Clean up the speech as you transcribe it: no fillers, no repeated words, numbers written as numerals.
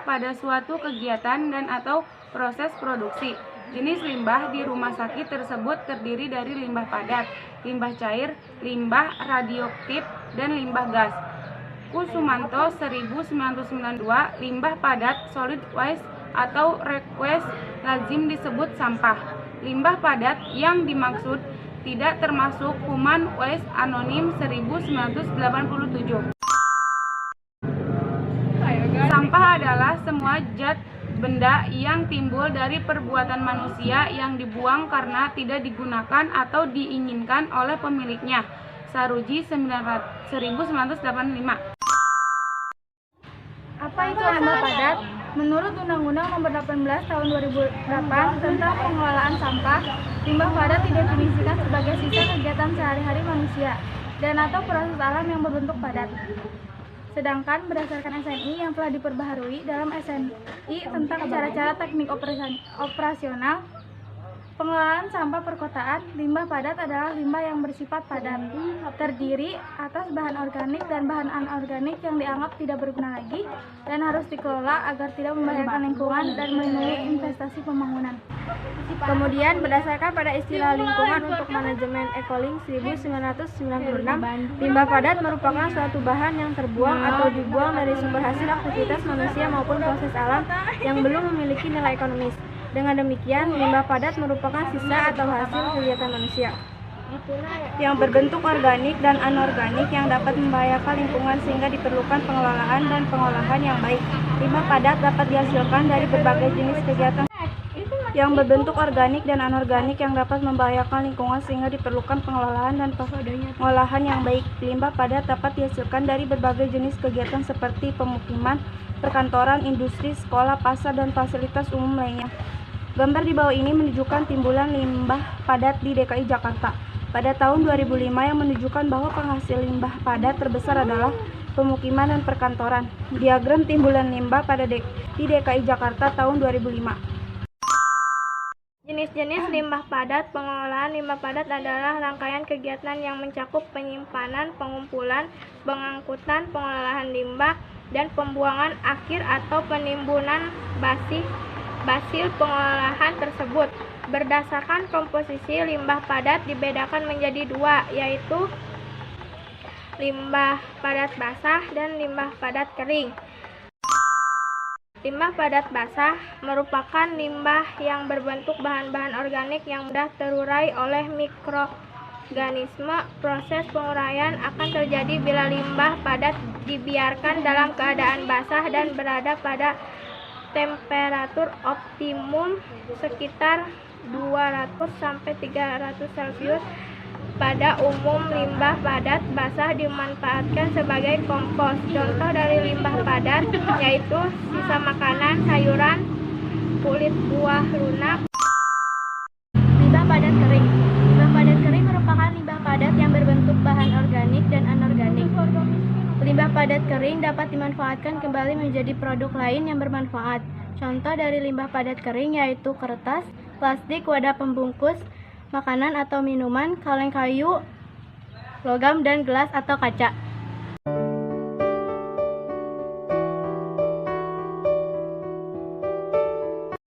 pada suatu kegiatan dan atau proses produksi. Jenis limbah di rumah sakit tersebut terdiri dari limbah padat, limbah cair, limbah radioaktif, dan limbah gas. Kusumanto 1992, limbah padat solid waste atau rec waste lazim disebut sampah. Limbah padat yang dimaksud tidak termasuk Human Waste Anonim 1987. Sampah adalah semua zat benda yang timbul dari perbuatan manusia yang dibuang karena tidak digunakan atau diinginkan oleh pemiliknya. Saruji 1985. Apa itu limbah padat? Menurut Undang-Undang Nomor 18 Tahun 2008 tentang Pengelolaan Sampah, limbah padat didefinisikan sebagai sisa kegiatan sehari-hari manusia dan atau proses alam yang berbentuk padat. Sedangkan berdasarkan SNI yang telah diperbaharui dalam SNI tentang cara-cara teknik operasional pengelolaan sampah perkotaan, limbah padat adalah limbah yang bersifat padat, terdiri atas bahan organik dan bahan anorganik yang dianggap tidak berguna lagi dan harus dikelola agar tidak membahayakan lingkungan dan melindungi investasi pembangunan. Kemudian berdasarkan pada istilah lingkungan untuk manajemen Ecolink 1996, limbah padat merupakan suatu bahan yang terbuang atau dibuang dari sumber hasil aktivitas manusia maupun proses alam yang belum memiliki nilai ekonomis. Dengan demikian, limbah padat merupakan sisa atau hasil kegiatan manusia yang berbentuk organik dan anorganik yang dapat membahayakan lingkungan sehingga diperlukan pengelolaan dan pengolahan yang baik. Limbah padat dapat dihasilkan dari berbagai jenis kegiatan yang berbentuk organik dan anorganik yang dapat membahayakan lingkungan sehingga diperlukan pengelolaan dan pengolahan yang baik. Limbah padat dapat dihasilkan dari berbagai jenis kegiatan seperti pemukiman, perkantoran, industri, sekolah, pasar, dan fasilitas umum lainnya. Gambar di bawah ini menunjukkan timbulan limbah padat di DKI Jakarta pada tahun 2005 yang menunjukkan bahwa penghasil limbah padat terbesar adalah pemukiman dan perkantoran. Diagram timbulan limbah di DKI Jakarta tahun 2005. Jenis-jenis limbah padat. Pengelolaan limbah padat adalah rangkaian kegiatan yang mencakup penyimpanan, pengumpulan, pengangkutan, pengolahan limbah, dan pembuangan akhir atau penimbunan basil pengolahan tersebut. Berdasarkan komposisi, limbah padat dibedakan menjadi dua, yaitu limbah padat basah dan limbah padat kering. Limbah padat basah merupakan limbah yang berbentuk bahan-bahan organik yang mudah terurai oleh mikroorganisme. Proses penguraian akan terjadi bila limbah padat dibiarkan dalam keadaan basah dan berada pada temperatur optimum sekitar 200-300 Celcius. Pada umum, limbah padat basah dimanfaatkan sebagai kompos. Contoh dari limbah padat yaitu sisa makanan, sayuran, kulit buah lunak. Limbah padat kering. Limbah padat kering merupakan limbah padat yang berbentuk bahan organik dan anorganik. Limbah padat kering dapat dimanfaatkan kembali menjadi produk lain yang bermanfaat. Contoh dari limbah padat kering yaitu kertas, plastik, wadah pembungkus makanan atau minuman, kaleng kayu, logam, dan gelas atau kaca.